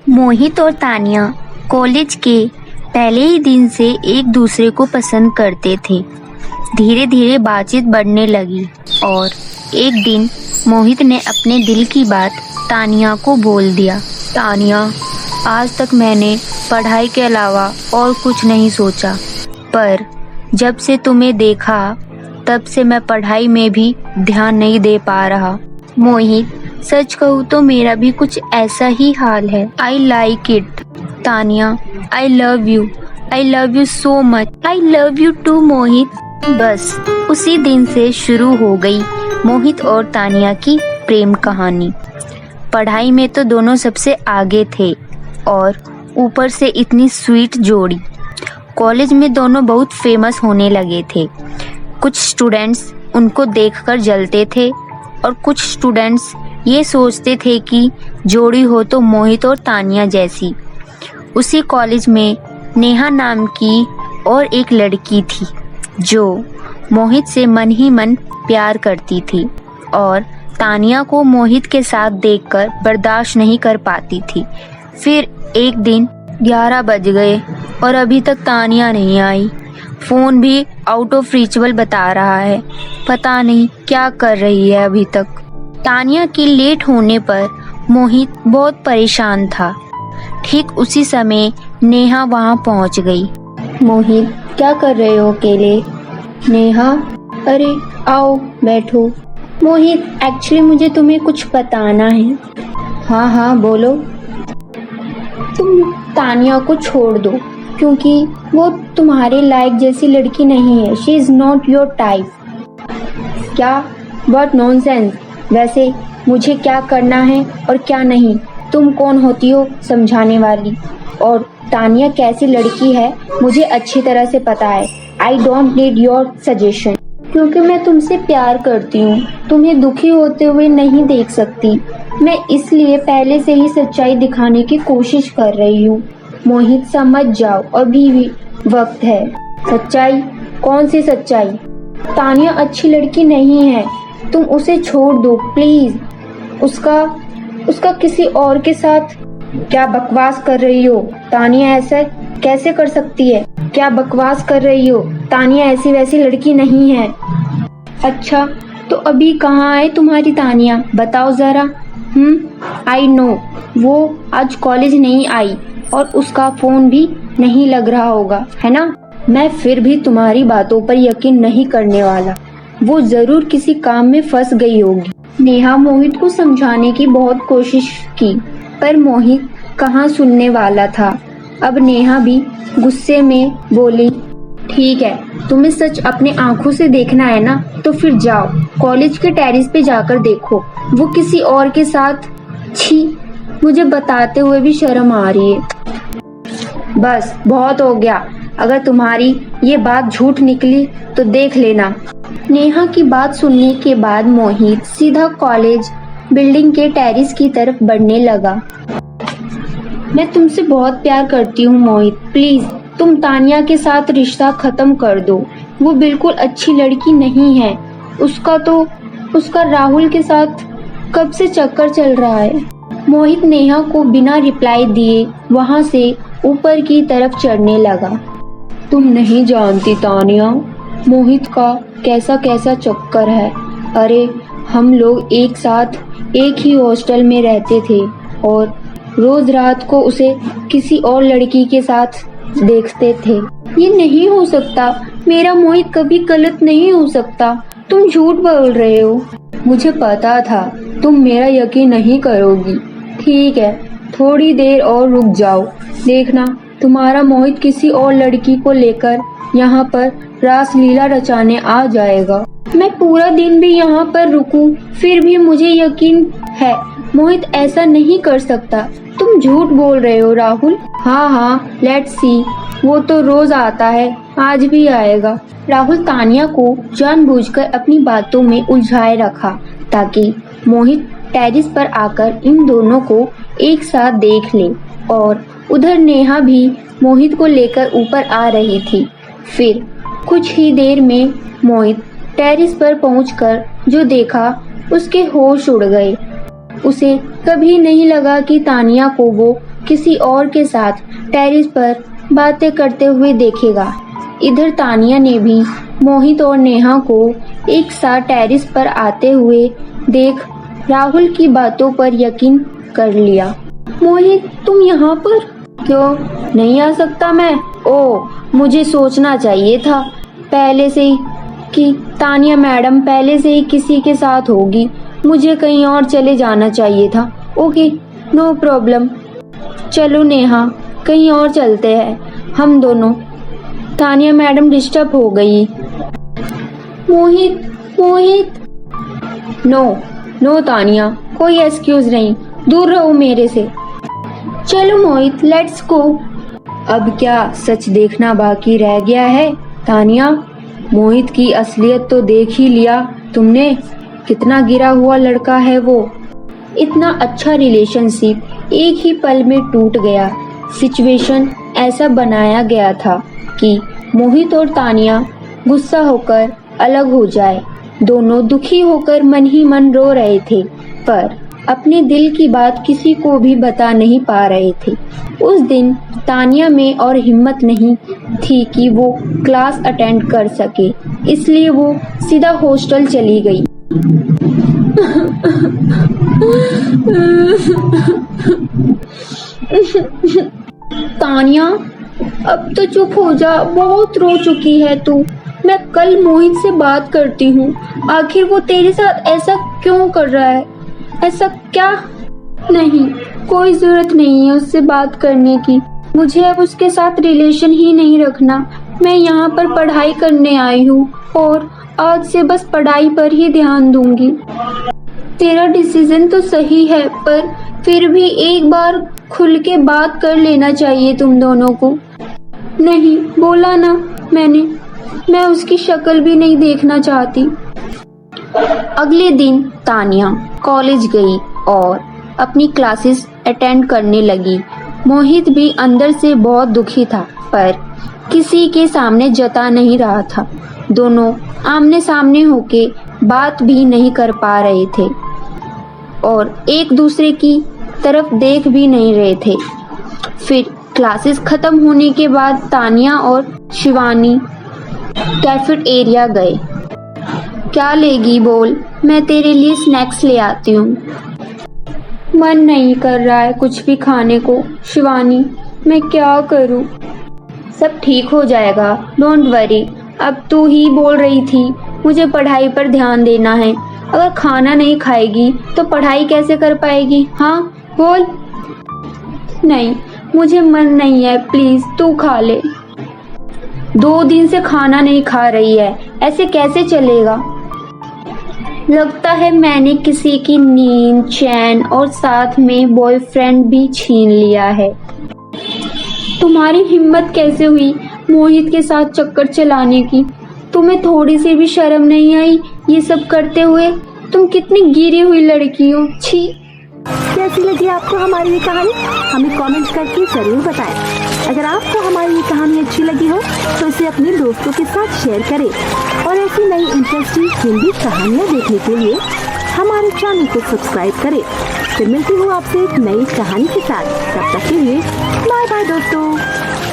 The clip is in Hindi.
मोहित और तानिया कॉलेज के पहले ही दिन से एक दूसरे को पसंद करते थे। धीरे धीरे बातचीत बढ़ने लगी और एक दिन मोहित ने अपने दिल की बात तानिया को बोल दिया। तानिया, आज तक मैंने पढ़ाई के अलावा और कुछ नहीं सोचा, पर जब से तुम्हें देखा तब से मैं पढ़ाई में भी ध्यान नहीं दे पा रहा। मोहित, सच कहूँ तो मेरा भी कुछ ऐसा ही हाल है। I like it. Tania, I love you so much. I love you too Mohit. बस उसी दिन से शुरू हो गई मोहित और तानिया की प्रेम कहानी। पढ़ाई में तो दोनों सबसे आगे थे और ऊपर से इतनी स्वीट जोड़ी। कॉलेज में दोनों बहुत फेमस होने लगे थे। कुछ स्टूडेंट्स उनको देखकर जलते थे और कुछ स्टूडेंट्स ये सोचते थे कि जोड़ी हो तो मोहित और तानिया जैसी। उसी कॉलेज में नेहा नाम की और एक लड़की थी जो मोहित से मन ही मन प्यार करती थी और तानिया को मोहित के साथ देखकर बर्दाश्त नहीं कर पाती थी। फिर एक दिन 11 बज गए और अभी तक तानिया नहीं आई। फोन भी आउट ऑफ रीचेबल बता रहा है। पता नहीं क्या कर रही है अभी तक। तानिया की लेट होने पर मोहित बहुत परेशान था। ठीक उसी समय नेहा वहां पहुंच गई। मोहित, क्या कर रहे हो अकेले? नेहा, अरे आओ बैठो। मोहित, एक्चुअली मुझे तुम्हें कुछ बताना है। हाँ बोलो। तुम तानिया को छोड़ दो क्योंकि वो तुम्हारे लायक जैसी लड़की नहीं है। She is not your type. क्या? What nonsense. वैसे मुझे क्या करना है और क्या नहीं, तुम कौन होती हो समझाने वाली? और तानिया कैसी लड़की है मुझे अच्छी तरह से पता है। I don't need your suggestion. क्योंकि मैं तुमसे प्यार करती हूँ, तुम्हें दुखी होते हुए नहीं देख सकती। मैं इसलिए पहले से ही सच्चाई दिखाने की कोशिश कर रही हूँ। मोहित, समझ जाओ, अभी भी वक्त है। सच्चाई? कौन सी सच्चाई? तानिया अच्छी लड़की नहीं है, तुम उसे छोड़ दो प्लीज। उसका किसी और के साथ। क्या बकवास कर रही हो? तानिया ऐसा कैसे कर सकती है? क्या बकवास कर रही हो? तानिया ऐसी वैसी लड़की नहीं है। अच्छा, तो अभी कहाँ है तुम्हारी तानिया? बताओ जरा। आई नो, वो आज कॉलेज नहीं आई और उसका फोन भी नहीं लग रहा होगा, है ना? मैं फिर भी तुम्हारी बातों पर यकीन नहीं करने वाला। वो जरूर किसी काम में फंस गई होगी। नेहा मोहित को समझाने की बहुत कोशिश की, पर मोहित कहाँ सुनने वाला था। अब नेहा भी गुस्से में बोली, ठीक है, तुम्हें सच अपने आंखों से देखना है ना, तो फिर जाओ कॉलेज के टेरेस पे जाकर देखो। वो किसी और के साथ। छी, मुझे बताते हुए भी शर्म आ रही है। बस बहुत हो गया। अगर तुम्हारी ये बात झूठ निकली तो देख लेना। नेहा की बात सुनने के बाद मोहित सीधा कॉलेज बिल्डिंग के टेरेस की तरफ बढ़ने लगा। मैं तुमसे बहुत प्यार करती हूँ मोहित, प्लीज तुम तानिया के साथ रिश्ता खत्म कर दो। वो बिल्कुल अच्छी लड़की नहीं है। उसका राहुल के साथ कब से चक्कर चल रहा है। मोहित नेहा को बिना रिप्लाई दिए वहां से ऊपर की तरफ चढ़ने लगा। तुम नहीं जानती तानिया, मोहित का कैसा कैसा चक्कर है। अरे, हम लोग एक साथ एक ही हॉस्टल में रहते थे और रोज रात को उसे किसी और लड़की के साथ देखते थे। ये नहीं हो सकता। मेरा मोहित कभी गलत नहीं हो सकता। तुम झूठ बोल रहे हो। मुझे पता था तुम मेरा यकीन नहीं करोगी। ठीक है, थोड़ी देर और रुक जाओ, देखना तुम्हारा मोहित किसी और लड़की को लेकर यहाँ पर रासलीला रचाने आ जाएगा। मैं पूरा दिन भी यहाँ पर रुकूं, फिर भी मुझे यकीन है मोहित ऐसा नहीं कर सकता। तुम झूठ बोल रहे हो राहुल। हाँ, लेट्स सी। वो तो रोज आता है, आज भी आएगा। राहुल तानिया को जानबूझकर अपनी बातों में उलझाए रखा ताकि मोहित टेरेस पर आकर इन दोनों को एक साथ देख ले। और उधर नेहा भी मोहित को लेकर ऊपर आ रही थी। फिर कुछ ही देर में मोहित टेरेस पर पहुंचकर जो देखा उसके होश उड़ गए। उसे कभी नहीं लगा कि तानिया को वो किसी और के साथ टेरेस पर बातें करते हुए देखेगा। इधर तानिया ने भी मोहित और नेहा को एक साथ टेरेस पर आते हुए देख राहुल की बातों पर यकीन कर लिया। मोहित, तुम यहाँ पर? क्यों नहीं आ सकता मैं? ओ, मुझे सोचना चाहिए था पहले से ही कि तानिया मैडम पहले से ही किसी के साथ होगी। मुझे कहीं और चले जाना चाहिए था। Okay, no problem. चलो नेहा, कहीं और चलते हैं हम दोनों। तानिया मैडम डिस्टर्ब हो गई। मोहित। नो तानिया, कोई एक्सक्यूज नहीं, दूर रहो मेरे से। चलो मोहित, लेट्स गो। अब क्या सच देखना बाकी रह गया है? तानिया, मोहित की असलियत तो देख ही लिया तुमने। कितना गिरा हुआ लड़का है वो। इतना अच्छा रिलेशनशिप एक ही पल में टूट गया। सिचुएशन ऐसा बनाया गया था कि मोहित और तानिया गुस्सा होकर अलग हो जाए। दोनों दुखी होकर मन ही मन रो रहे थे, पर अपने दिल की बात किसी को भी बता नहीं पा रहे थे। उस दिन तानिया में और हिम्मत नहीं थी कि वो क्लास अटेंड कर सके, इसलिए वो सीधा हॉस्टल चली गई। तानिया, अब तो चुप हो जा, बहुत रो चुकी है तू। मैं कल मोहित से बात करती हूँ। आखिर वो तेरे साथ ऐसा क्यों कर रहा है? ऐसा क्या? नहीं, कोई जरूरत नहीं है उससे बात करने की। मुझे अब उसके साथ रिलेशन ही नहीं रखना। मैं यहाँ पर पढ़ाई करने आई हूँ और आज से बस पढ़ाई पर ही ध्यान दूंगी। तेरा डिसीजन तो सही है, पर फिर भी एक बार खुल के बात कर लेना चाहिए तुम दोनों को। नहीं, बोला ना मैंने, मैं उसकी शक्ल भी नहीं देखना चाहती। अगले दिन तानिया कॉलेज गई और अपनी क्लासेस अटेंड करने लगी। मोहित भी अंदर से बहुत दुखी था, पर किसी के सामने जता नहीं रहा था। दोनों आमने सामने होके बात भी नहीं कर पा रहे थे और एक दूसरे की तरफ देख भी नहीं रहे थे। फिर क्लासेस खत्म होने के बाद तानिया और शिवानी कैफेटेरिया गए। क्या लेगी बोल, मैं तेरे लिए स्नैक्स ले आती हूँ। मन नहीं कर रहा है कुछ भी खाने को शिवानी, मैं क्या करूँ? सब ठीक हो जाएगा, डोंट वरी। अब तू ही बोल रही थी मुझे पढ़ाई पर ध्यान देना है। अगर खाना नहीं खाएगी तो पढ़ाई कैसे कर पाएगी? हाँ बोल। नहीं, मुझे मन नहीं है, प्लीज तू खा ले। 2 दिन से खाना नहीं खा रही है, ऐसे कैसे चलेगा? लगता है मैंने किसी की नींद, चैन और साथ में बॉयफ्रेंड भी छीन लिया है। तुम्हारी हिम्मत कैसे हुई मोहित के साथ चक्कर चलाने की? तुम्हें थोड़ी सी भी शर्म नहीं आई ये सब करते हुए? तुम कितनी गिरी हुई लड़की हो, छी। कैसी लगी आपको हमारी ये कहानी? हमें कमेंट करके जरूर बताएं। अगर आपको हमारी ये कहानी अच्छी लगी हो तो इसे अपने दोस्तों के साथ शेयर करें और ऐसी नई इंटरेस्टिंग हिंदी कहानियाँ देखने के लिए हमारे चैनल को सब्सक्राइब करें। फिर मिलती हूँ आपसे एक नई कहानी के साथ। तब तक के लिए बाय बाय दोस्तों।